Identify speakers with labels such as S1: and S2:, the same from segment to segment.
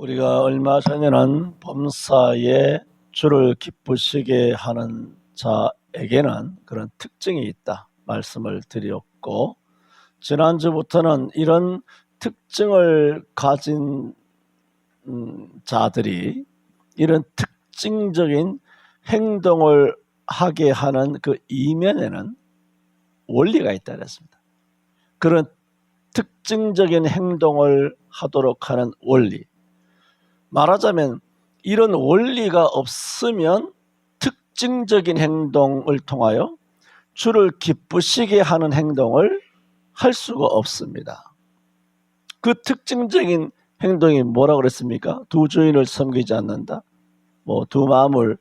S1: 우리가 얼마 전에는 범사에 주를 기쁘시게 하는 자에게는 그런 특징이 있다 말씀을 드렸고, 지난주부터는 이런 특징을 가진 자들이 이런 특징적인 행동을 하게 하는 그 이면에는 원리가 있다 그랬습니다. 그런 특징적인 행동을 하도록 하는 원리, 말하자면 이런 원리가 없으면 특징적인 행동을 통하여 주를 기쁘시게 하는 행동을 할 수가 없습니다. 그 특징적인 행동이 뭐라고 그랬습니까? 두 주인을 섬기지 않는다, 두 마음을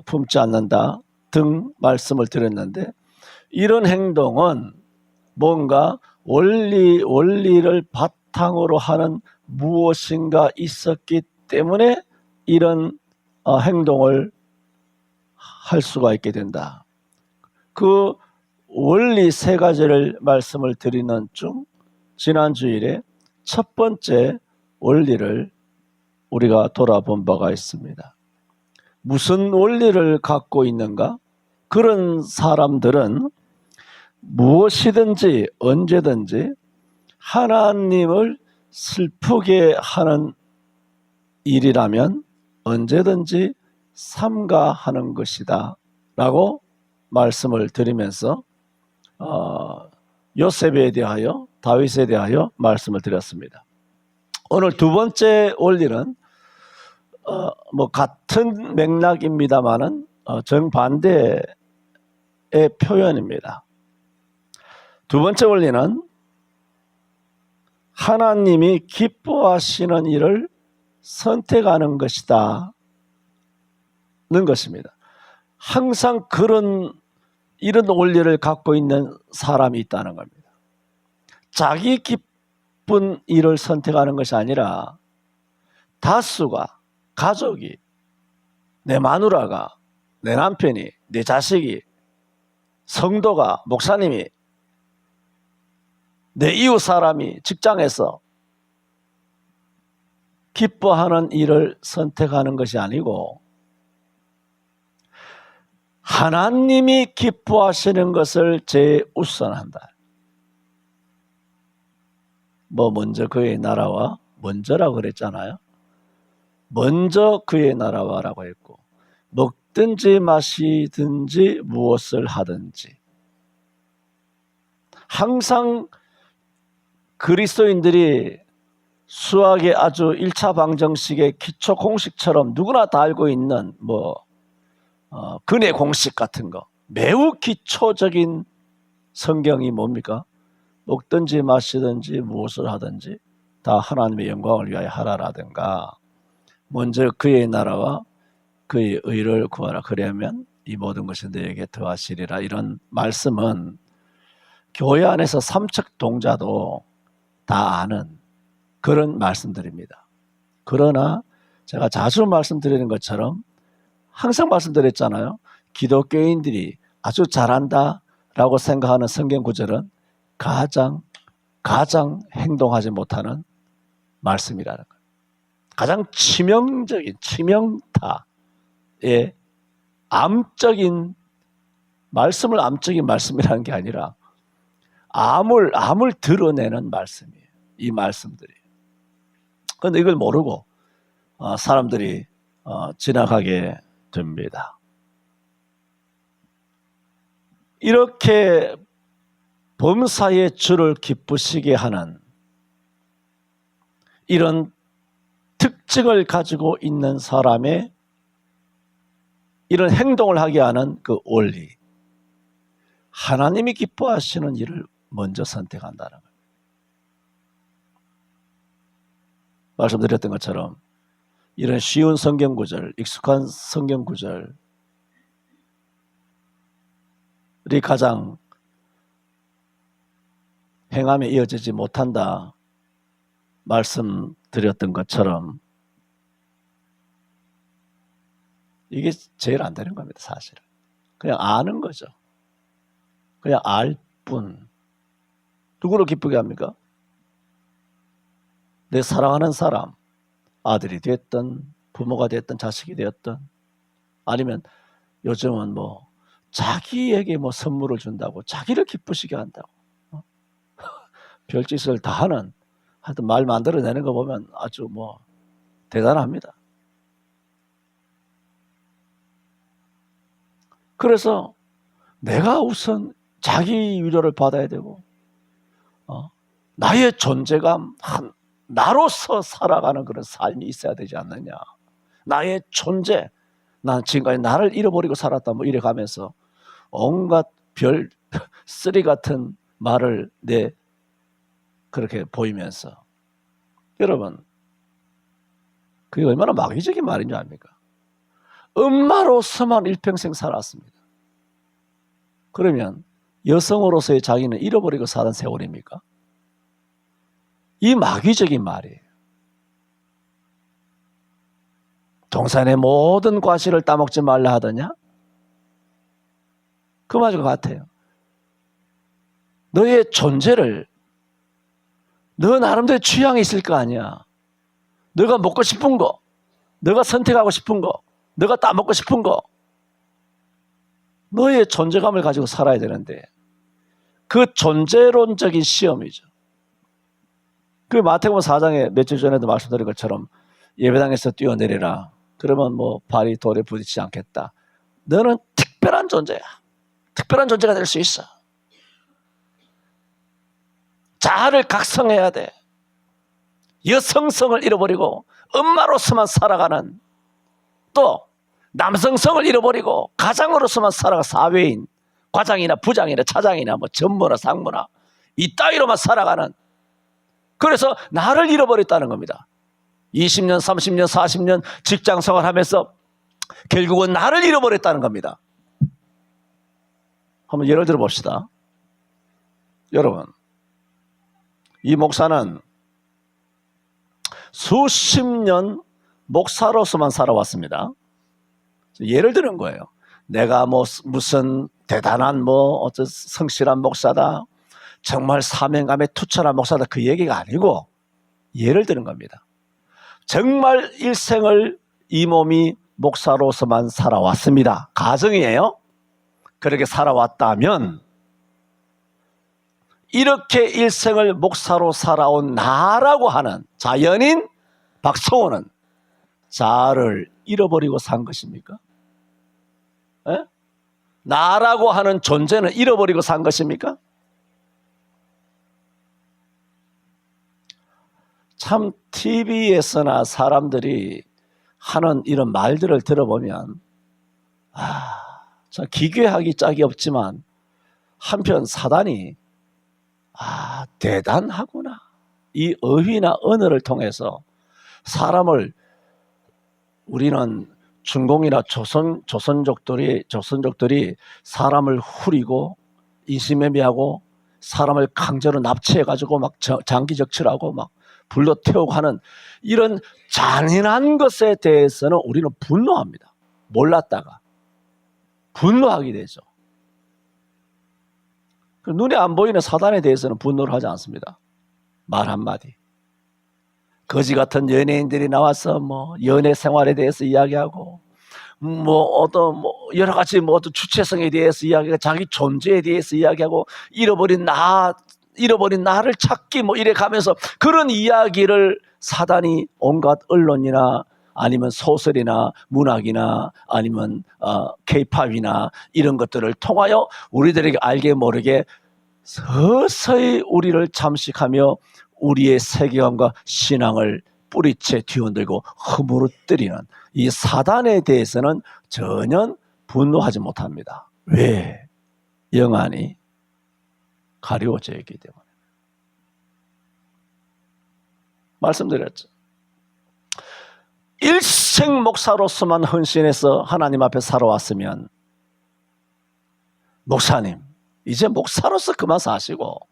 S1: 품지 않는다 등 말씀을 드렸는데, 이런 행동은 뭔가 원리를 바탕으로 하는 무엇인가 있었기 때문에 이런 행동을 할 수가 있게 된다. 그 원리 세 가지를 말씀을 드리는 중 지난 주일에 첫 번째 원리를 우리가 돌아본 바가 있습니다. 무슨 원리를 갖고 있는가? 그런 사람들은 무엇이든지 언제든지 하나님을 슬프게 하는 일이라면 언제든지 삼가하는 것이다 라고 말씀을 드리면서 요셉에 대하여, 다윗에 대하여 말씀을 드렸습니다. 오늘 두 번째 원리는 같은 맥락입니다만은 정반대의 표현입니다. 두 번째 원리는 하나님이 기뻐하시는 일을 선택하는 것이다 는 것입니다. 항상 이런 원리를 갖고 있는 사람이 있다는 겁니다. 자기 기쁜 일을 선택하는 것이 아니라 다수가, 가족이, 내 마누라가, 내 남편이, 내 자식이, 성도가, 목사님이, 내 이웃 사람이 직장에서 기뻐하는 일을 선택하는 것이 아니고 하나님이 기뻐하시는 것을 제우선한다. 먼저 그의 나라와, 먼저라고 그랬잖아요. 먼저 그의 나라와라고 했고, 먹든지 마시든지 무엇을 하든지, 항상 그리스도인들이 수학의 아주 1차 방정식의 기초 공식처럼 누구나 다 알고 있는 근의 공식 같은 거, 매우 기초적인 성경이 뭡니까? 먹든지 마시든지 무엇을 하든지 다 하나님의 영광을 위하여 하라라든가, 먼저 그의 나라와 그의 의를 구하라, 그리하면 이 모든 것이 너에게 더하시리라. 이런 말씀은 교회 안에서 삼척 동자도 다 아는 그런 말씀들입니다. 그러나 제가 자주 말씀드리는 것처럼 항상 말씀드렸잖아요. 기독교인들이 아주 잘한다라고 생각하는 성경 구절은 가장 행동하지 못하는 말씀이라는 거예요. 가장 치명적인, 치명타의 암적인 말씀을, 암적인 말씀이라는 게 아니라 암을 드러내는 말씀이에요. 이 말씀들이. 그런데 이걸 모르고 사람들이 지나가게 됩니다. 이렇게 범사의 주를 기쁘시게 하는 이런 특징을 가지고 있는 사람의 이런 행동을 하게 하는 그 원리, 하나님이 기뻐하시는 일을 먼저 선택한다는 거예요. 말씀드렸던 것처럼 이런 쉬운 성경 구절, 익숙한 성경 구절이 가장 행함에 이어지지 못한다 말씀드렸던 것처럼 이게 제일 안 되는 겁니다. 사실은 그냥 아는 거죠. 그냥 알 뿐. 누구를 기쁘게 합니까? 내 사랑하는 사람, 아들이 됐든 부모가 됐든 자식이 되었든, 아니면 요즘은 뭐 자기에게 뭐 선물을 준다고 자기를 기쁘시게 한다고 별짓을 다 하는, 하여튼 말 만들어내는 거 보면 아주 뭐 대단합니다. 그래서 내가 우선 자기 위로를 받아야 되고, 나의 존재감, 나로서 살아가는 그런 삶이 있어야 되지 않느냐. 나의 존재, 난 지금까지 나를 잃어버리고 살았다 뭐 이래 가면서 온갖 별 쓰리 같은 말을 그렇게 보이면서, 여러분 그게 얼마나 마귀적인 말인 줄 압니까? 엄마로서만 일평생 살았습니다. 그러면 여성으로서의 자기는 잃어버리고 사는 세월입니까? 이 마귀적인 말이에요. 동산의 모든 과실을 따먹지 말라 하더냐? 그 말과 같아요. 너의 존재를, 너 나름대로 취향이 있을 거 아니야. 너가 먹고 싶은 거, 너가 선택하고 싶은 거, 너가 따먹고 싶은 거, 너의 존재감을 가지고 살아야 되는데, 그 존재론적인 시험이죠. 그 마태복음 4장에 며칠 전에도 말씀드린 것처럼 예배당에서 뛰어내리라. 그러면 뭐 발이 돌에 부딪히지 않겠다. 너는 특별한 존재야. 특별한 존재가 될 수 있어. 자아를 각성해야 돼. 여성성을 잃어버리고 엄마로서만 살아가는, 또 남성성을 잃어버리고 가장으로서만 살아가 사회인, 과장이나 부장이나 차장이나 뭐 전무나 상무나 이따위로만 살아가는, 그래서 나를 잃어버렸다는 겁니다. 20년, 30년, 40년 직장 생활하면서 결국은 나를 잃어버렸다는 겁니다. 한번 예를 들어 봅시다. 여러분, 이 목사는 수십 년 목사로서만 살아왔습니다. 예를 드는 거예요. 내가 뭐 무슨 대단한 뭐 어떤 성실한 목사다, 정말 사명감에 투철한 목사다, 그 얘기가 아니고 예를 드는 겁니다. 정말 일생을 이 몸이 목사로서만 살아왔습니다. 가정이에요. 그렇게 살아왔다면 이렇게 일생을 목사로 살아온 나라고 하는 자연인 박성호는 자아를 잃어버리고 산 것입니까? 에? 나라고 하는 존재는 잃어버리고 산 것입니까? 참 TV에서나 사람들이 하는 이런 말들을 들어보면 참 기괴하기 짝이 없지만 한편 사단이 대단하구나. 이 어휘나 언어를 통해서 사람을, 우리는 중공이나 조선족들이 사람을 후리고 인신매매하고 사람을 강제로 납치해가지고 막 장기적출하고 막 불러 태우고 하는 이런 잔인한 것에 대해서는 우리는 분노합니다. 몰랐다가 분노하게 되죠. 눈에 안 보이는 사단에 대해서는 분노를 하지 않습니다. 말 한마디. 거지 같은 연예인들이 나와서 뭐 연애 생활에 대해서 이야기하고 뭐 어떤 뭐 여러 가지 뭐 어떤 주체성에 대해서 이야기하고 자기 존재에 대해서 이야기하고 잃어버린 나를 찾기 뭐 이래 가면서 그런 이야기를 사단이 온갖 언론이나 아니면 소설이나 문학이나 아니면 K-팝이나 이런 것들을 통하여 우리들에게 알게 모르게 서서히 우리를 잠식하며 우리의 세계관과 신앙을 뿌리채 뒤흔들고 허물어뜨리는 이 사단에 대해서는 전혀 분노하지 못합니다. 왜? 영안이 가려워져 있기 때문에. 말씀드렸죠. 일생 목사로서만 헌신해서 하나님 앞에 살아왔으면 목사님, 이제 목사로서 그만 사시고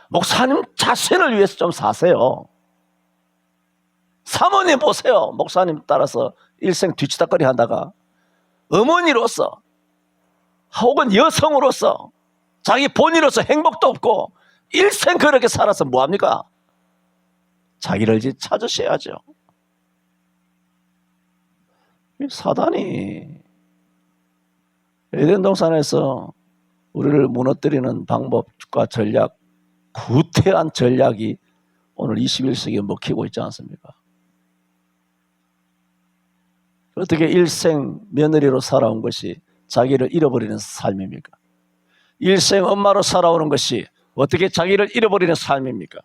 S1: 목사님 자신을 위해서 좀 사세요. 사모님 보세요. 목사님 따라서 일생 뒤치다거리 하다가 어머니로서 혹은 여성으로서 자기 본인으로서 행복도 없고 일생 그렇게 살아서 뭐합니까? 자기를 찾으셔야죠. 사단이 에덴 동산에서 우리를 무너뜨리는 방법과 전략, 구태한 전략이 오늘 21세기에 먹히고 있지 않습니까? 어떻게 일생 며느리로 살아온 것이 자기를 잃어버리는 삶입니까? 일생 엄마로 살아오는 것이 어떻게 자기를 잃어버리는 삶입니까?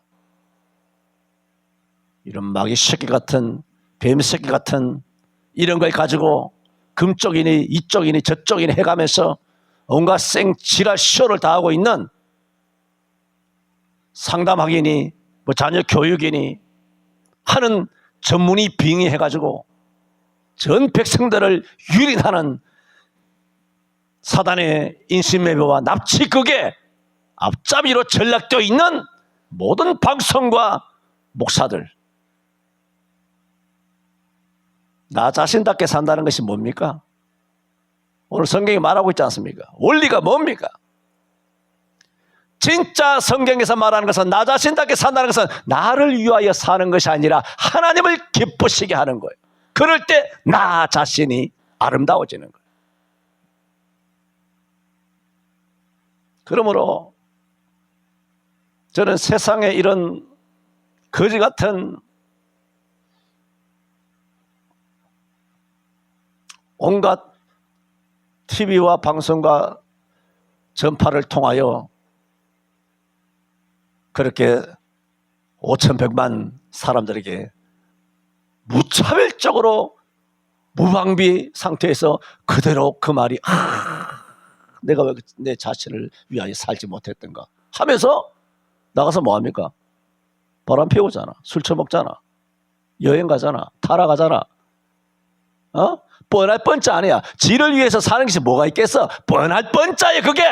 S1: 이런 마귀 새끼 같은, 뱀 새끼 같은 이런 걸 가지고 금쪽이니 이쪽이니 저쪽이니 해가면서 온갖 생지랄 쇼를 다 하고 있는 상담학이니 뭐 자녀 교육이니 하는 전문의 빙의해가지고 전 백성들을 유린하는 사단의 인신매매와 납치극에 앞잡이로 전락되어 있는 모든 방송과 목사들, 나 자신답게 산다는 것이 뭡니까? 오늘 성경이 말하고 있지 않습니까? 원리가 뭡니까? 진짜 성경에서 말하는 것은 나 자신답게 산다는 것은 나를 위하여 사는 것이 아니라 하나님을 기쁘시게 하는 거예요. 그럴 때 나 자신이 아름다워지는 거예요. 그러므로 저는 세상에 이런 거지 같은 온갖 TV와 방송과 전파를 통하여 그렇게 5,100만 사람들에게 무차별적으로 무방비 상태에서 그대로 그 말이 내가 왜 내 자신을 위하여 살지 못했던가 하면서 나가서 뭐합니까? 바람 피우잖아, 술 처먹잖아, 여행 가잖아, 타러 가잖아. 뻔할 뻔짜 아니야. 지를 위해서 사는 것이 뭐가 있겠어? 뻔할 뻔짜야 그게.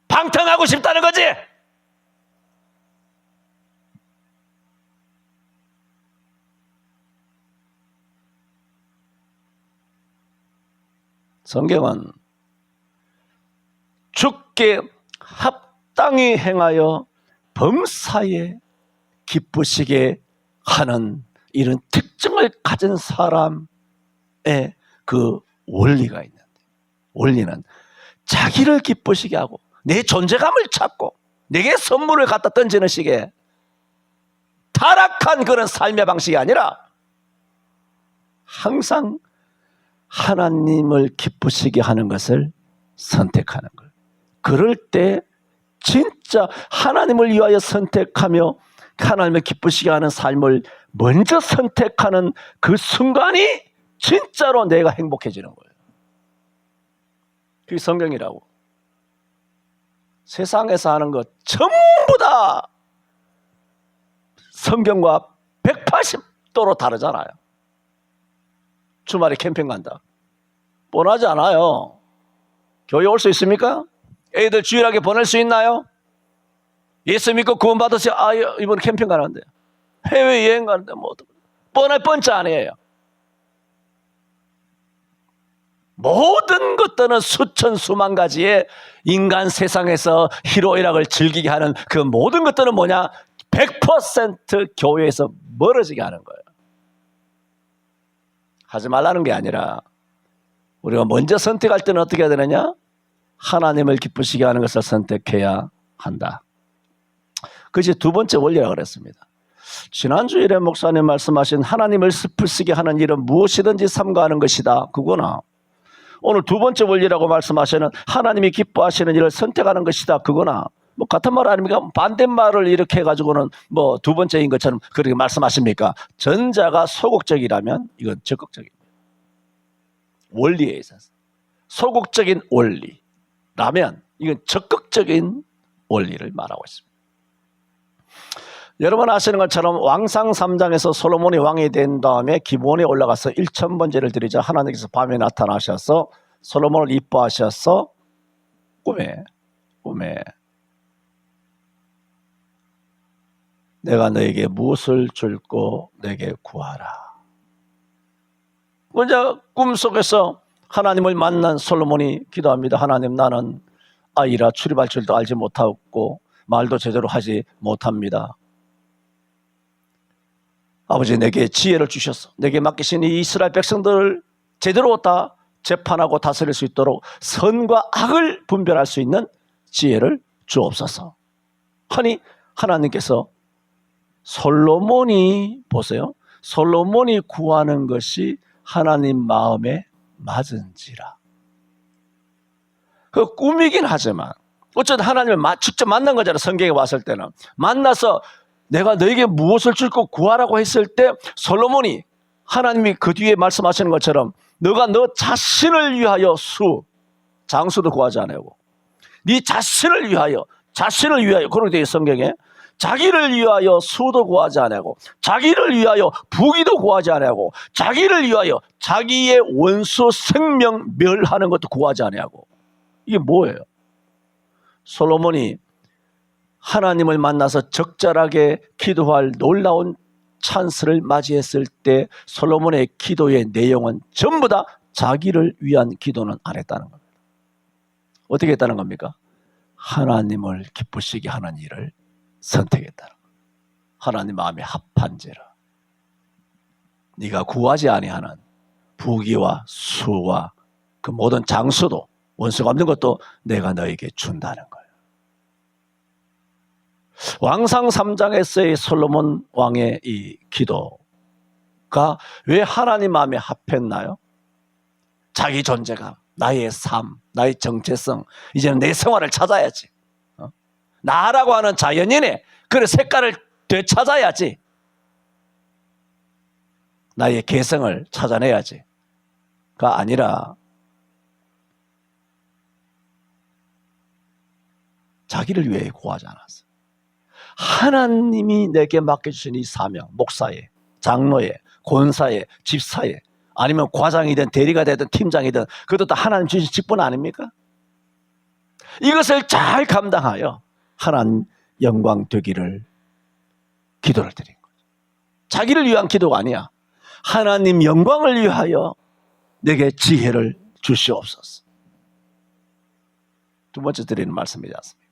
S1: 방탕하고 싶다는 거지. 성경은 주께 합당히 행하여 범사에 기쁘시게 하는 이런 특징을 가진 사람의 그 원리가 있는데, 원리는 자기를 기쁘시게 하고 내 존재감을 찾고 내게 선물을 갖다 던지는 식의 타락한 그런 삶의 방식이 아니라 항상 하나님을 기쁘시게 하는 것을 선택하는 거예요. 그럴 때 진짜 하나님을 위하여 선택하며 하나님을 기쁘시게 하는 삶을 먼저 선택하는 그 순간이 진짜로 내가 행복해지는 거예요. 그게 성경이라고. 세상에서 하는 것 전부 다 성경과 180도로 다르잖아요. 주말에 캠핑 간다. 뻔하지 않아요. 교회 올 수 있습니까? 애들 주일하게 보낼 수 있나요? 예수 믿고 구원 받으세요. 이번에 캠핑 가는데, 해외여행 가는데 뭐 뻔할 뻔짜 아니에요. 모든 것들은 수천 수만 가지의 인간 세상에서 희로애락을 즐기게 하는 그 모든 것들은 뭐냐? 100% 교회에서 멀어지게 하는 거예요. 하지 말라는 게 아니라 우리가 먼저 선택할 때는 어떻게 해야 되느냐? 하나님을 기쁘시게 하는 것을 선택해야 한다. 그것이 두 번째 원리라고 그랬습니다. 지난주일에 목사님 말씀하신 하나님을 슬프시게 하는 일은 무엇이든지 삼가하는 것이다. 그거나 오늘 두 번째 원리라고 말씀하시는 하나님이 기뻐하시는 일을 선택하는 것이다. 그거나 뭐 같은 말 아닙니까? 반대말을 이렇게 해가지고는 뭐 두 번째인 것처럼 그렇게 말씀하십니까? 전자가 소극적이라면 이건 적극적입니다. 원리에 있어서 소극적인 원리라면 이건 적극적인 원리를 말하고 있습니다. 여러분 아시는 것처럼 왕상 3장에서 솔로몬이 왕이 된 다음에 기브온에 올라가서 1000번제를 드리자 하나님께서 밤에 나타나셔서 솔로몬을 이뻐하셔서 꿈에 내가 너에게 무엇을 줄고 내게 구하라. 먼저 꿈속에서 하나님을 만난 솔로몬이 기도합니다. 하나님, 나는 아이라 출입할 줄도 알지 못하고 말도 제대로 하지 못합니다. 아버지, 내게 지혜를 주셔서 내게 맡기신 이 이스라엘 백성들을 제대로 다 재판하고 다스릴 수 있도록 선과 악을 분별할 수 있는 지혜를 주옵소서. 하니 하나님께서 솔로몬이, 보세요, 솔로몬이 구하는 것이 하나님 마음에 맞은지라. 그 꿈이긴 하지만 어쨌든 하나님을 직접 만난 거잖아요. 성경에 왔을 때는 만나서 내가 너에게 무엇을 줄고 구하라고 했을 때 솔로몬이, 하나님이 그 뒤에 말씀하시는 것처럼 너가 너 자신을 위하여 장수도 구하지 않고 네 자신을 위하여 그렇게 되어 성경에 자기를 위하여 수도 구하지 않고 자기를 위하여 부귀도 구하지 않고 자기를 위하여 자기의 원수 생명 멸하는 것도 구하지 않고. 이게 뭐예요? 솔로몬이 하나님을 만나서 적절하게 기도할 놀라운 찬스를 맞이했을 때 솔로몬의 기도의 내용은 전부 다 자기를 위한 기도는 안 했다는 겁니다. 어떻게 했다는 겁니까? 하나님을 기쁘시게 하는 일을 선택했다는 겁니다. 하나님 마음에 합한 죄라. 네가 구하지 아니하는 부귀와 수와 그 모든 장수도 원수가 없는 것도 내가 너에게 준다는 거예요. 왕상 3장에서의 솔로몬 왕의 이 기도가 왜 하나님 마음에 합했나요? 자기 존재감, 나의 삶, 나의 정체성, 이제는 내 생활을 찾아야지. 나라고 하는 자연인의 그 색깔을 되찾아야지. 나의 개성을 찾아내야지가 아니라 자기를 위해 구하지 않았어요. 하나님이 내게 맡겨주신 이 사명, 목사의, 장로의, 권사의, 집사의, 아니면 과장이든 대리가 되든 팀장이든 그것도 다 하나님 주신 직분 아닙니까? 이것을 잘 감당하여 하나님 영광 되기를 기도를 드린 거죠. 자기를 위한 기도가 아니야. 하나님 영광을 위하여 내게 지혜를 주시옵소서. 두 번째 드리는 말씀이지 않습니까?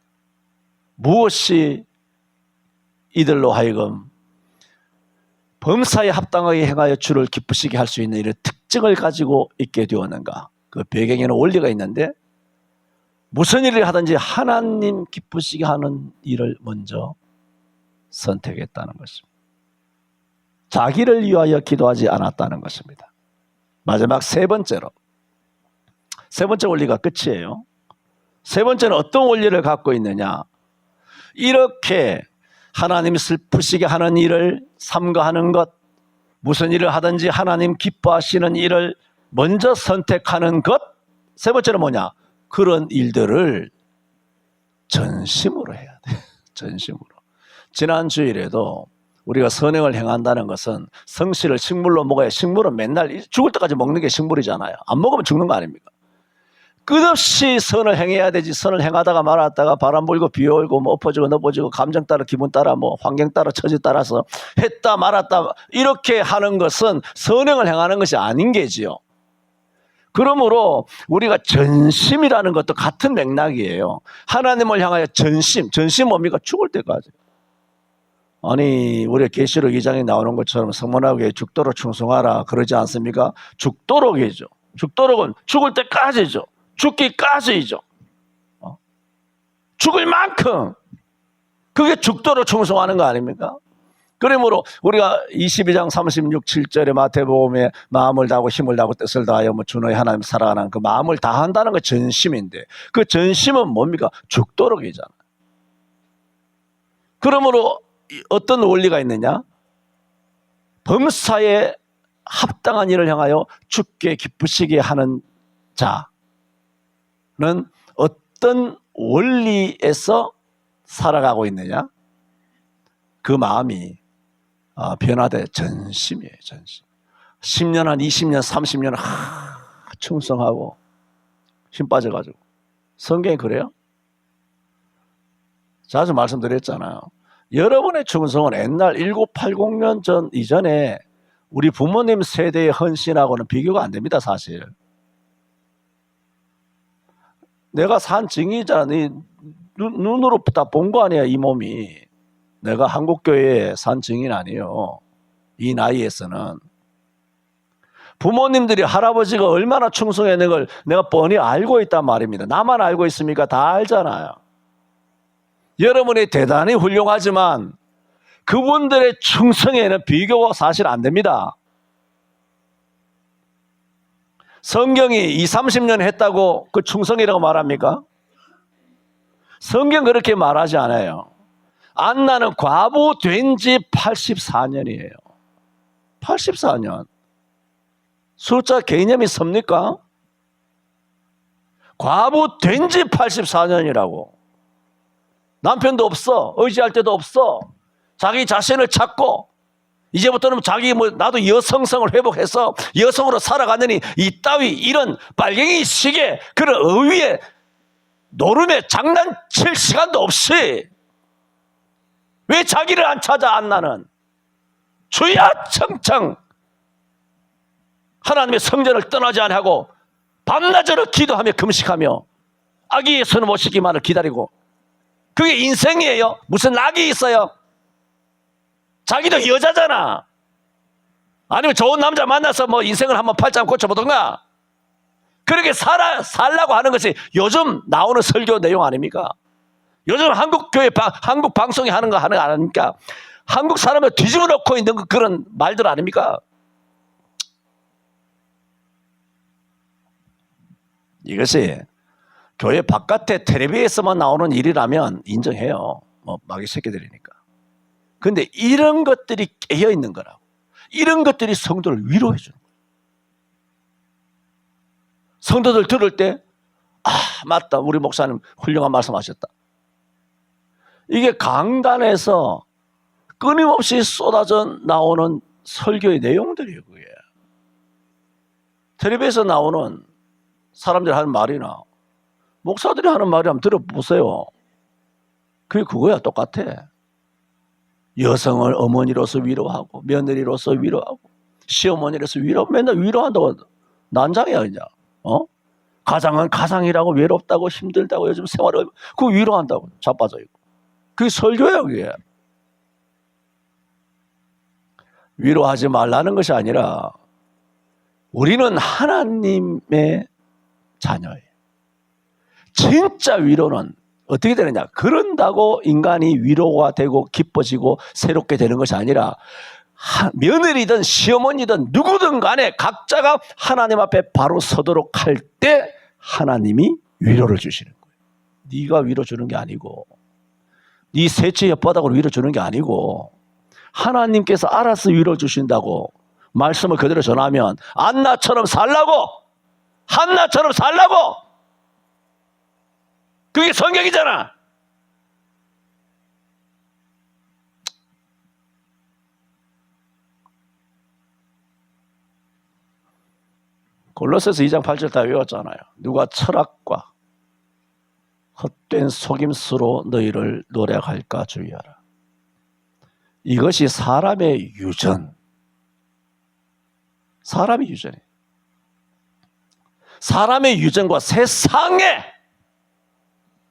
S1: 무엇이 이들로 하여금 범사에 합당하게 행하여 주를 기쁘시게 할 수 있는 이런 특징을 가지고 있게 되었는가? 그 배경에는 원리가 있는데 무슨 일을 하든지 하나님 기쁘시게 하는 일을 먼저 선택했다는 것입니다. 자기를 위하여 기도하지 않았다는 것입니다. 마지막 세 번째 원리가 끝이에요. 세 번째는 어떤 원리를 갖고 있느냐? 이렇게 하나님 슬프시게 하는 일을 삼가하는 것, 무슨 일을 하든지 하나님 기뻐하시는 일을 먼저 선택하는 것. 세 번째는 뭐냐? 그런 일들을 전심으로 해야 돼. 전심으로. 지난 주일에도 우리가 선행을 행한다는 것은 성실을 식물로 먹어야, 식물은 맨날 죽을 때까지 먹는 게 식물이잖아요. 안 먹으면 죽는 거 아닙니까? 끝없이 선을 행해야 되지. 선을 행하다가 말았다가 바람 불고 비 오고 뭐 엎어지고 넘어지고 감정 따라 기분 따라 뭐 환경 따라 처지 따라서 했다 말았다 이렇게 하는 것은 선행을 행하는 것이 아닌 게지요. 그러므로 우리가 전심이라는 것도 같은 맥락이에요. 하나님을 향하여 전심 뭡니까? 죽을 때까지. 아니 우리 계시록 2장에 나오는 것처럼 성문학에 죽도록 충성하라 그러지 않습니까? 죽도록이죠. 죽도록은 죽을 때까지죠. 죽기까지이죠. 죽을 만큼 그게 죽도록 충성하는 거 아닙니까? 그러므로 우리가 22장 36, 7절에 마태복음에 마음을 다하고 힘을 다하고 뜻을 다하여 주 너희 하나님 사랑하는 그 마음을 다한다는 거 전심인데 그 전심은 뭡니까? 죽도록이잖아요. 그러므로 어떤 원리가 있느냐? 범사에 합당한 일을 향하여 주께 기쁘시게 하는 자는 어떤 원리에서 살아가고 있느냐? 그 마음이 변화돼 전심이에요. 전심. 10년 한 20년 30년 충성하고 힘 빠져가지고. 성경이 그래요? 자주 말씀드렸잖아요. 여러분의 충성은 옛날 1980년 전 이전에 우리 부모님 세대의 헌신하고는 비교가 안 됩니다. 사실 내가 산 증이잖아. 눈으로 다 본 거 아니야, 이 몸이. 내가 한국교회에 산 증인 아니에요. 이 나이에서는. 부모님들이 할아버지가 얼마나 충성했는 걸 내가 뻔히 알고 있단 말입니다. 나만 알고 있습니까? 다 알잖아요. 여러분이 대단히 훌륭하지만 그분들의 충성에는 비교가 사실 안 됩니다. 성경이 20, 30년 했다고 그 충성이라고 말합니까? 성경 그렇게 말하지 않아요. 안나는 과부 된 지 84년이에요. 84년. 숫자 개념이 섭니까? 과부 된 지 84년이라고. 남편도 없어. 의지할 데도 없어. 자기 자신을 찾고 이제부터는 자기 나도 여성성을 회복해서 여성으로 살아가느니 이따위 이런 빨갱이 시계 그런 의위에 노름에 장난칠 시간도 없이 왜 자기를 안 찾아 안나는? 주야 청청 하나님의 성전을 떠나지 않고 밤낮으로 기도하며 금식하며 아기의 손을 못 씻기만을 기다리고 그게 인생이에요? 무슨 낙이 있어요? 자기도 여자잖아. 아니면 좋은 남자 만나서 인생을 한번 팔짱 고쳐보던가. 그렇게 살라고 하는 것이 요즘 나오는 설교 내용 아닙니까? 요즘 한국교회, 한국 방송이 하는 거 아닙니까? 한국 사람을 뒤집어 놓고 있는 그런 말들 아닙니까? 이것이 교회 바깥에 텔레비에서만 나오는 일이라면 인정해요. 마귀 새끼들이니까. 근데 이런 것들이 깨어 있는 거라고. 이런 것들이 성도를 위로해 주는 거예요. 성도들 들을 때, 맞다. 우리 목사님 훌륭한 말씀 하셨다. 이게 강단에서 끊임없이 쏟아져 나오는 설교의 내용들이에요, 그게. 텔레비에서 나오는 사람들이 하는 말이나 목사들이 하는 말이 한번 들어보세요. 그게 그거야, 똑같아. 여성을 어머니로서 위로하고 며느리로서 위로하고 시어머니로서 맨날 위로한다고 난장이야 그냥. 가장은 가장이라고 외롭다고 힘들다고 요즘 생활을 그거 위로한다고 자빠져 있고. 그게 설교예요 그게. 위로하지 말라는 것이 아니라 우리는 하나님의 자녀예요. 진짜 위로는 어떻게 되느냐? 그런다고 인간이 위로가 되고 기뻐지고 새롭게 되는 것이 아니라 며느리든 시어머니든 누구든 간에 각자가 하나님 앞에 바로 서도록 할 때 하나님이 위로를 주시는 거예요. 네가 위로 주는 게 아니고 네 셋째 혓바닥으로 위로 주는 게 아니고 하나님께서 알아서 위로 주신다고 말씀을 그대로 전하면 안나처럼 살라고 한나처럼 살라고 그게 성경이잖아. 골로새서 2장 8절 다 외웠잖아요. 누가 철학과 헛된 속임수로 너희를 노력할까 주의하라. 이것이 사람의 유전. 사람의 유전이에요. 사람의 유전과 세상의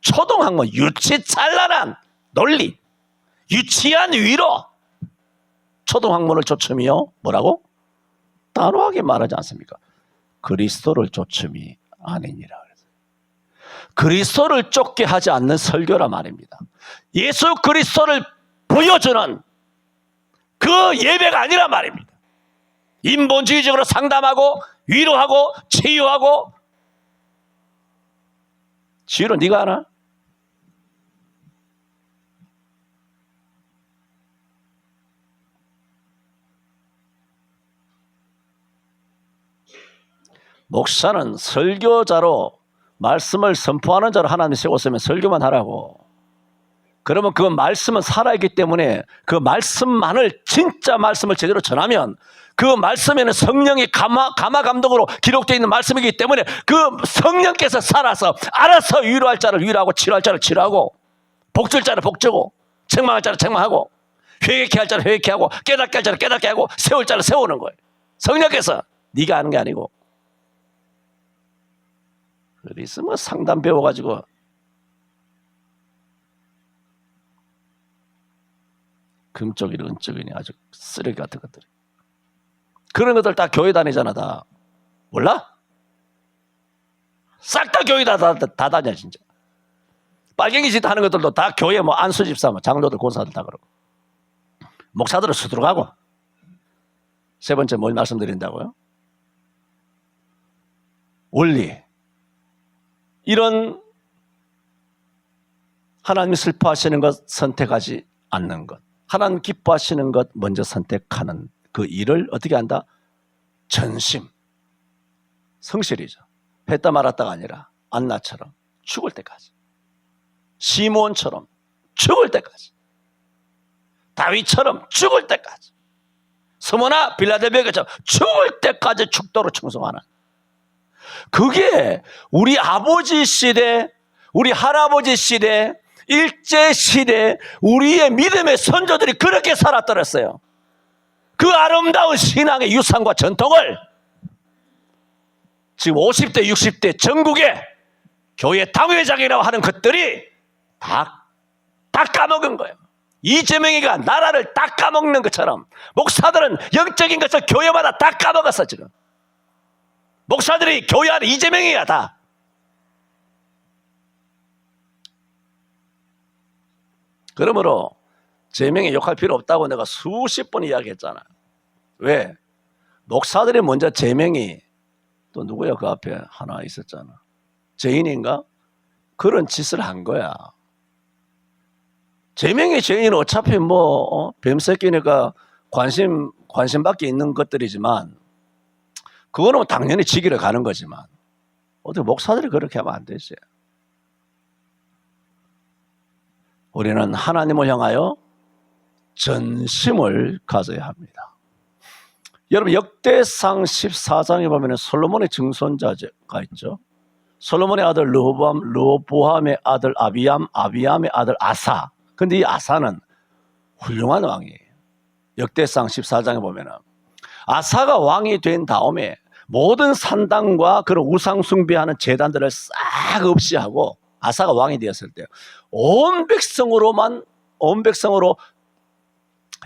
S1: 초등학문 유치찬란한 논리, 유치한 위로, 초등학문을 쫓으며 뭐라고? 단호하게 말하지 않습니까? 그리스도를 쫓음이 아니니라. 그리스도를 쫓게 하지 않는 설교라 말입니다. 예수 그리스도를 보여주는 그 예배가 아니라 말입니다. 인본주의적으로 상담하고 위로하고 치유하고. 치유는 네가 하나? 목사는 설교자로 말씀을 선포하는 자로 하나님이 세웠으면 설교만 하라고. 그러면 그 말씀은 살아있기 때문에 그 말씀만을 진짜 말씀을 제대로 전하면 그 말씀에는 성령이 감화 감독으로 기록되어 있는 말씀이기 때문에 그 성령께서 살아서 알아서 위로할 자를 위로하고 치료할 자를 치료하고 복줄 자를 복주고 책망할 자를 책망하고 회개케 할 자를 회개케 하고 깨닫게 할 자를 깨닫게 하고 세울 자를 세우는 거예요. 성령께서. 네가 하는 게 아니고. 그래서 뭐 상담 배워가지고 금쪽이니 은쪽이니 아주 쓰레기 같은 것들이. 그런 것들 다 교회 다니잖아. 다 몰라? 싹 다 교회 다 다녀 진짜. 빨갱이 짓 하는 것들도 다 교회 뭐 안수집사 뭐 장로들 권사들 다 그러고 목사들은 수두룩하고. 세 번째 뭘 말씀드린다고요? 원리. 이런 하나님이 슬퍼하시는 것 선택하지 않는 것, 하나님 기뻐하시는 것 먼저 선택하는 그 일을 어떻게 한다? 전심, 성실이죠. 했다 말았다가 아니라 안나처럼 죽을 때까지, 시므온처럼 죽을 때까지, 다윗처럼 죽을 때까지, 스무나 빌라델비아처럼 죽을 때까지 죽도록 충성하는, 그게 우리 아버지 시대, 우리 할아버지 시대, 일제 시대 우리의 믿음의 선조들이 그렇게 살았더랬어요. 그 아름다운 신앙의 유산과 전통을 지금 50대 60대 전국의 교회 당회장이라고 하는 것들이 다 까먹은 거예요. 이재명이가 나라를 다 까먹는 것처럼 목사들은 영적인 것을 교회마다 다 까먹었어. 지금 목사들이 교회 안에 이재명이야 다. 그러므로 제명에 욕할 필요 없다고 내가 수십 번 이야기했잖아. 왜? 목사들이 먼저 제명이, 또 누구야 그 앞에 하나 있었잖아. 죄인인가? 그런 짓을 한 거야. 제명의 죄인은 어차피 뭐 뱀새끼니까 관심밖에 있는 것들이지만 그거는 당연히 지기를 가는 거지만 어떻게 목사들이 그렇게 하면 안 되지. 우리는 하나님을 향하여 전심을 가져야 합니다. 여러분 역대상 14장에 보면 솔로몬의 증손자가 있죠. 솔로몬의 아들 르호보암, 르호보암의 아들 아비암, 아비암의 아들 아사. 근데 이 아사는 훌륭한 왕이에요. 역대상 14장에 보면 아사가 왕이 된 다음에 모든 산당과 그런 우상 숭배하는 제단들을 싹 없이 하고, 아사가 왕이 되었을 때 온 백성으로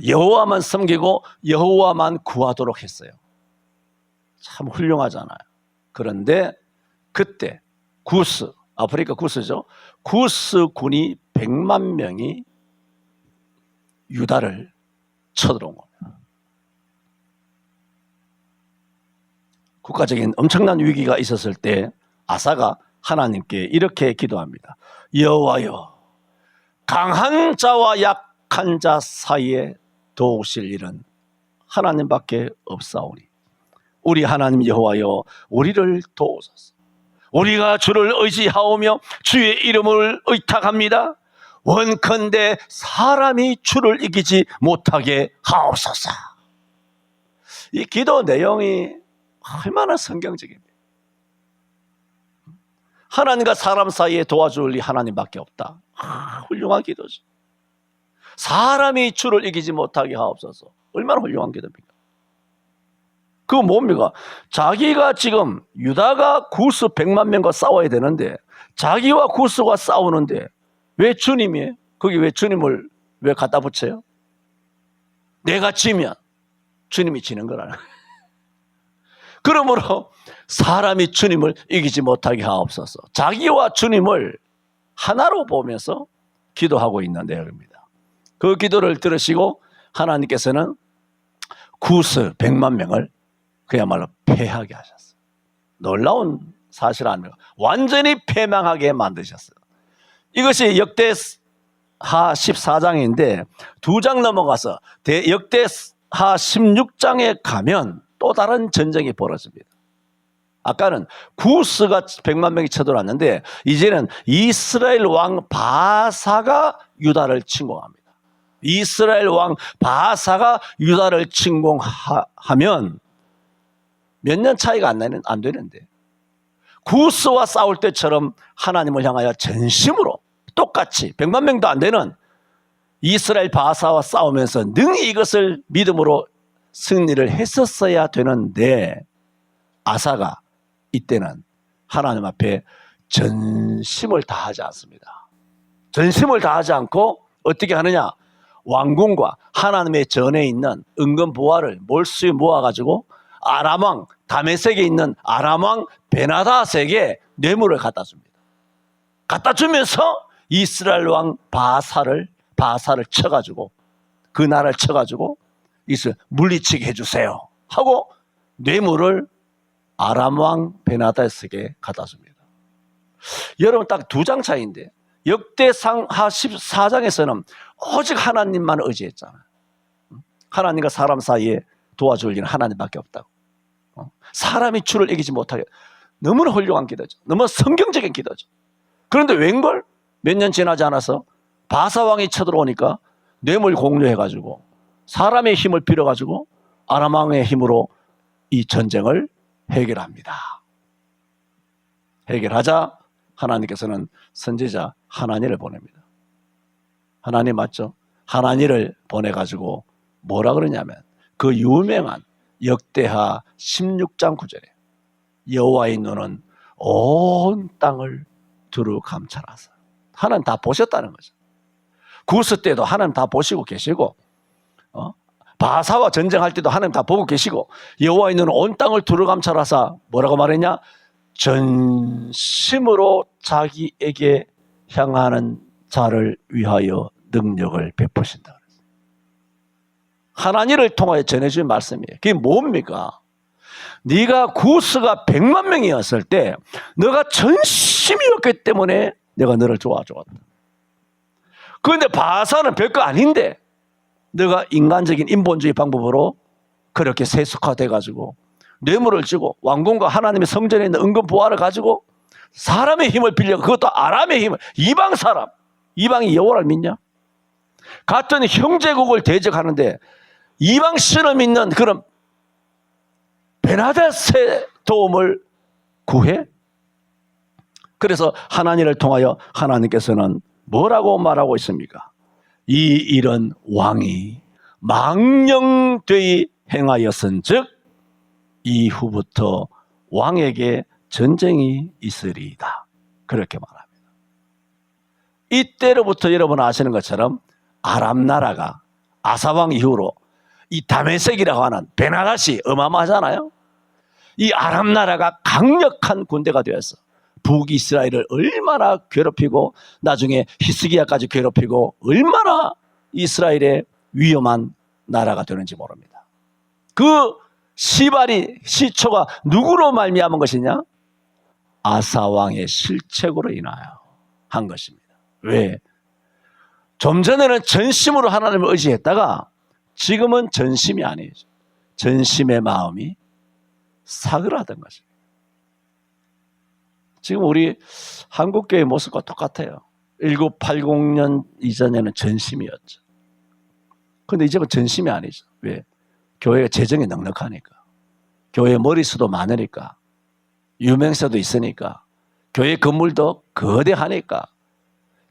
S1: 여호와만 섬기고 여호와만 구하도록 했어요. 참 훌륭하잖아요. 그런데 그때 구스, 아프리카 구스죠. 구스 군이 100만 명이 유다를 쳐들어온 겁니다. 국가적인 엄청난 위기가 있었을 때 아사가 하나님께 이렇게 기도합니다. 여호와여, 강한 자와 약한 자 사이에 도우실 일은 하나님밖에 없사오니 우리 하나님 여호와여, 우리를 도우소서. 우리가 주를 의지하오며 주의 이름을 의탁합니다. 원컨대 사람이 주를 이기지 못하게 하옵소서. 이 기도 내용이 얼마나 성경적입니다. 하나님과 사람 사이에 도와줄 리 하나님밖에 없다. 훌륭한 기도죠. 사람이 주를 이기지 못하게 하옵소서. 얼마나 훌륭한 기도입니까? 그거 뭡니까? 자기가 지금 유다가 구스 100만 명과 싸워야 되는데 자기와 구스가 싸우는데 왜 주님이에요? 거기 왜 주님을 왜 갖다 붙여요? 내가 지면 주님이 지는 거라는 거예요. 그러므로 사람이 주님을 이기지 못하게 하옵소서. 자기와 주님을 하나로 보면서 기도하고 있는 내용입니다. 그 기도를 들으시고 하나님께서는 구스 100만 명을 그야말로 패하게 하셨어요. 놀라운 사실 아닙니까? 완전히 패망하게 만드셨어요. 이것이 역대하 14장인데 두 장 넘어가서 역대하 16장에 가면 또 다른 전쟁이 벌어집니다. 아까는 구스가 100만 명이 쳐들어왔는데 이제는 이스라엘 왕 바사가 유다를 침공합니다. 이스라엘 왕 바사가 유다를 침공하면 몇 년 차이가 안 되는데 구스와 싸울 때처럼 하나님을 향하여 전심으로 똑같이 100만 명도 안 되는 이스라엘 바사와 싸우면서 능히 이것을 믿음으로 승리를 했었어야 되는데 아사가 이때는 하나님 앞에 전심을 다하지 않습니다. 전심을 다하지 않고 어떻게 하느냐? 왕궁과 하나님의 전에 있는 은근 보화를 몰수에 모아가지고 아람왕 다메섹에 있는 아람왕 베나닷에게 뇌물을 갖다 줍니다. 갖다 주면서 이스라엘 왕 바사를 쳐가지고 그 나라를 쳐가지고 이스라엘 물리치게 해주세요 하고 뇌물을 아람 왕 베나닷에게 갖다 줍니다. 여러분 딱 2장 차이인데 역대상 하 14장에서는 오직 하나님만 의지했잖아요. 하나님과 사람 사이에 도와줄 일은 하나님밖에 없다고. 사람이 주를 이기지 못하게. 너무나 훌륭한 기도죠. 너무 성경적인 기도죠. 그런데 웬걸 몇 년 지나지 않아서 바사왕이 쳐들어오니까 뇌물 공유해가지고 사람의 힘을 빌어가지고 아람 왕의 힘으로 이 전쟁을 해결합니다. 해결하자 하나님께서는 선지자 하나니를 보냅니다. 하나니 맞죠? 하나니를 보내가지고 뭐라 그러냐면 그 유명한 역대하 16장 9절에 여호와의 눈은 온 땅을 두루 감찰하사. 하나님 다 보셨다는 거죠. 구스 때도 하나님 다 보시고 계시고 바사와 전쟁할 때도 하나님 다 보고 계시고 여호와의 눈은 온 땅을 두루 감찰하사 뭐라고 말했냐? 전심으로 자기에게 향하는 자를 위하여 능력을 베푸신다. 하나님을 통하여 전해주신 말씀이에요. 그게 뭡니까? 네가 구스가 100만 명이었을 때 너가 전심이었기 때문에 내가 너를 좋아줬다. 그런데 바사는 별거 아닌데 너가 인간적인 인본주의 방법으로 그렇게 세속화돼가지고 뇌물을 주고 왕궁과 하나님의 성전에 있는 은근 보화를 가지고 사람의 힘을 빌려 그것도 아람의 힘을 이방 사람 이방이 여호와를 믿냐? 같은 형제국을 대적하는데 이방 신을 믿는 그런 베나닷의 도움을 구해? 그래서 하나님을 통하여 하나님께서는 뭐라고 말하고 있습니까? 이 일은 왕이 망령되이 행하였은즉 이후부터 왕에게 전쟁이 있으리이다. 그렇게 말합니다. 이때로부터 여러분 아시는 것처럼 아람 나라가 아사왕 이후로 이 다메섹이라고 하는 베나닷이 어마어마하잖아요. 이 아람 나라가 강력한 군대가 되었어. 북이스라엘을 얼마나 괴롭히고 나중에 히스기야까지 괴롭히고 얼마나 이스라엘의 위험한 나라가 되는지 모릅니다. 그 시초가 누구로 말미암은 것이냐? 아사왕의 실책으로 인하여 한 것입니다. 왜? 좀 전에는 전심으로 하나님을 의지했다가 지금은 전심이 아니죠. 전심의 마음이 사그라든 것입니다. 지금 우리 한국교회 모습과 똑같아요. 1980년 이전에는 전심이었죠. 그런데 이제는 전심이 아니죠. 왜? 교회가 재정이 넉넉하니까. 교회 머리수도 많으니까. 유명세도 있으니까. 교회 건물도 거대하니까.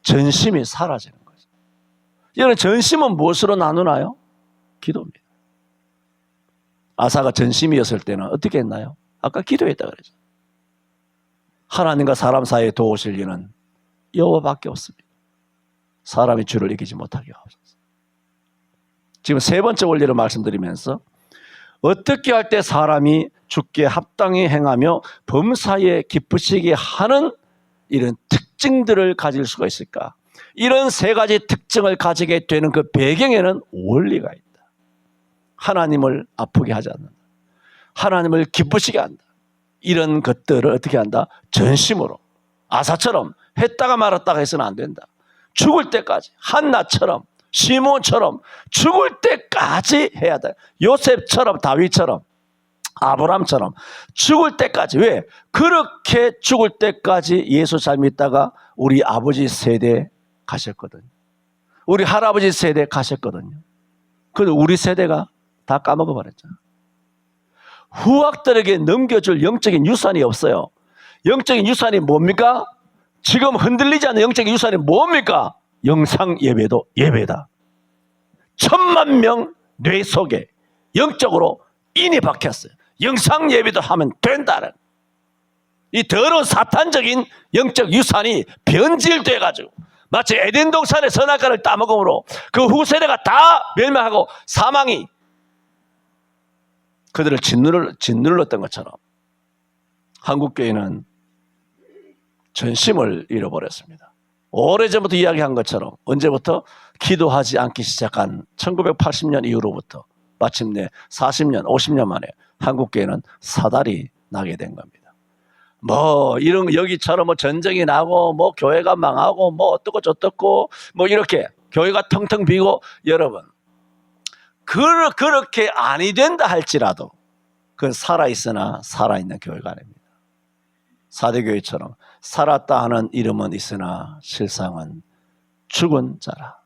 S1: 전심이 사라지는 거죠. 여러분 전심은 무엇으로 나누나요? 기도입니다. 아사가 전심이었을 때는 어떻게 했나요? 아까 기도했다 그랬죠. 하나님과 사람 사이에 도우실 이는 여호와밖에 없습니다. 사람이 주를 이기지 못하게 하옵소서. 지금 세 번째 원리를 말씀드리면서 어떻게 할 때 사람이 주께 합당히 행하며 범사에 기쁘시게 하는 이런 특징들을 가질 수가 있을까? 이런 세 가지 특징을 가지게 되는 그 배경에는 원리가 있다. 하나님을 아프게 하지 않는다. 하나님을 기쁘시게 한다. 이런 것들을 어떻게 한다? 전심으로. 아사처럼 했다가 말았다가 해서는 안 된다. 죽을 때까지 한나처럼 시몬처럼 죽을 때까지 해야 돼. 요셉처럼 다윗처럼 아브람처럼 죽을 때까지. 왜? 그렇게 죽을 때까지 예수 잘 믿다가 우리 아버지 세대 가셨거든요. 우리 할아버지 세대 가셨거든요. 그런데 우리 세대가 다 까먹어버렸잖아요. 후학들에게 넘겨줄 영적인 유산이 없어요. 영적인 유산이 뭡니까? 지금 흔들리지 않는 영적인 유산이 뭡니까? 영상 예배도 예배다. 1000만 명 뇌 속에 영적으로 인이 박혔어요. 영상 예배도 하면 된다는 이 더러운 사탄적인 영적 유산이 변질돼가지고 마치 에덴 동산의 선악과를 따먹음으로 그 후세대가 다 멸망하고 사망이 그들을 짓눌렀던 것처럼 한국교회는 전심을 잃어버렸습니다. 오래전부터 이야기한 것처럼 언제부터 기도하지 않기 시작한 1980년 이후로부터 마침내 40년, 50년 만에 한국교회는 사달이 나게 된 겁니다. 뭐 이런 여기처럼 뭐 전쟁이 나고 뭐 교회가 망하고 뭐 어떻고 저떻고 뭐 이렇게 교회가 텅텅 비고 여러분 그렇게 아니 된다 할지라도 그건 살아있으나 살아있는 교회가 아닙니다. 사대교회처럼 살았다 하는 이름은 있으나 실상은 죽은 자라.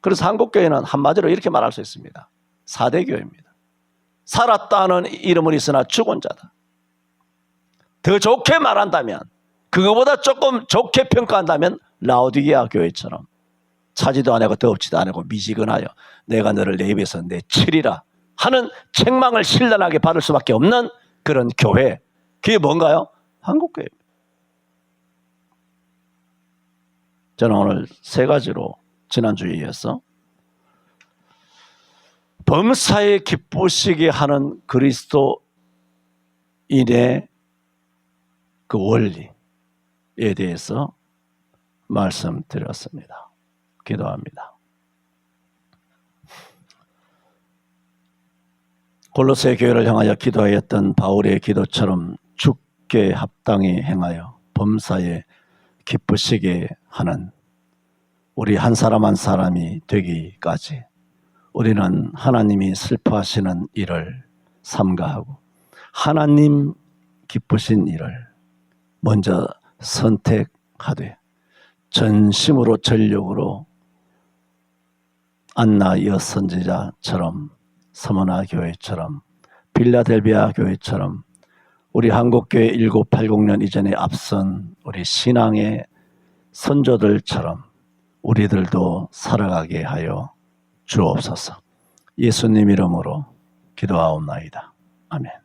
S1: 그래서 한국교회는 한마디로 이렇게 말할 수 있습니다. 사대교회입니다. 살았다 하는 이름은 있으나 죽은 자다. 더 좋게 말한다면, 그거보다 조금 좋게 평가한다면 라오디게아 교회처럼 차지도 안 하고 더럽지도 않고 미지근하여 내가 너를 내 입에서 내치리라 하는 책망을 신랄하게 받을 수밖에 없는 그런 교회. 그게 뭔가요? 한국교회입니다. 저는 오늘 세 가지로 지난주에 이어서 범사에 기쁘시게 하는 그리스도인의 그 원리에 대해서 말씀드렸습니다. 기도합니다. 골로새 교회를 향하여 기도하였던 바울의 기도처럼 죽게 합당히 행하여 범사에 기쁘시게 하는 우리 한 사람 한 사람이 되기까지 우리는 하나님이 슬퍼하시는 일을 삼가하고 하나님 기쁘신 일을 먼저 선택하되 전심으로 전력으로 안나 여선지자처럼 서머나 교회처럼 빌라델비아 교회처럼 우리 한국교회 1980년 이전에 앞선 우리 신앙의 선조들처럼 우리들도 살아가게 하여 주옵소서. 예수님 이름으로 기도하옵나이다. 아멘.